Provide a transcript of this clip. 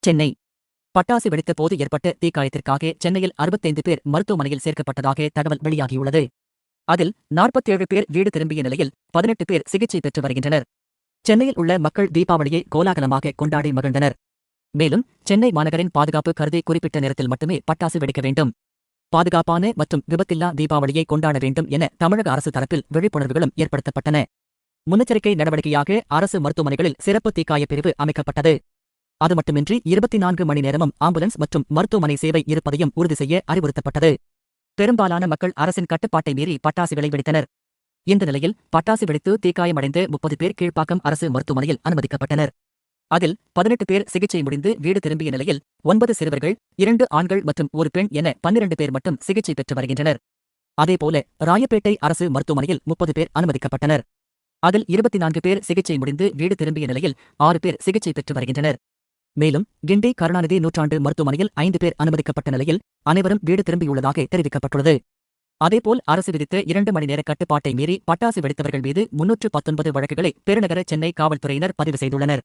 சென்னை பட்டாசு வெடித்த போது ஏற்பட்ட தீக்காயத்திற்காக சென்னையில் 65 பேர் மருத்துவமனையில் சேர்க்கப்பட்டதாக தகவல் வெளியாகியுள்ளது. அதில் 47 பேர் வீடு திரும்பிய நிலையில் 18 பேர் சிகிச்சை பெற்று வருகின்றனர். சென்னையில் உள்ள மக்கள் தீபாவளியை கோலாகலமாக கொண்டாடி மகிழ்ந்தனர். மேலும் சென்னை மாநகரின் பாதுகாப்பு கருதி குறிப்பிட்ட நேரத்தில் மட்டுமே பட்டாசு வெடிக்க வேண்டும், பாதுகாப்பான மற்றும் விபத்தில்லா தீபாவளியை கொண்டாட வேண்டும் என தமிழக அரசு தரப்பில் விழிப்புணர்வுகளும் ஏற்படுத்தப்பட்டன. முன்னெச்சரிக்கை நடவடிக்கையாக அரசு மருத்துவமனைகளில் சிறப்பு தீக்காய பிரிவு அமைக்கப்பட்டது. அது மட்டுமின்றி 24 மணி நேரமும் ஆம்புலன்ஸ் மற்றும் மருத்துவமனை சேவை இருப்பதையும் உறுதி செய்ய அறிவுறுத்தப்பட்டது. பெரும்பாலான மக்கள் அரசின் கட்டுப்பாட்டை மீறி பட்டாசுகளை வெடித்தனர். இந்த நிலையில் பட்டாசு வெடித்து தீக்காயமடைந்த 30 பேர் கீழ்ப்பாக்கம் அரசு மருத்துவமனையில் அனுமதிக்கப்பட்டனர். அதில் 18 பேர் சிகிச்சை முடிந்து வீடு திரும்பிய நிலையில் 9 சிறுவர்கள், 2 ஆண்கள் மற்றும் 1 பெண் என 12 பேர் மட்டும் சிகிச்சை பெற்று வருகின்றனர். அதேபோல ராயப்பேட்டை அரசு மருத்துவமனையில் 30 பேர் அனுமதிக்கப்பட்டனர். அதில் 24 பேர் சிகிச்சை முடிந்து வீடு திரும்பிய நிலையில் 6 பேர் சிகிச்சை பெற்று வருகின்றனர். மேலும் கிண்டி கருணாநிதி நூற்றாண்டு மருத்துவமனையில் 5 பேர் அனுமதிக்கப்பட்ட நிலையில் அனைவரும் வீடு திரும்பியுள்ளதாக தெரிவிக்கப்பட்டுள்ளது. அதேபோல் அரசு விதித்த 2 மணி நேர கட்டுப்பாட்டை மீறி பட்டாசு வெடித்தவர்கள் மீது 319 வழக்குகளை பெருநகர சென்னை காவல்துறையினர் பதிவு செய்துள்ளனர்.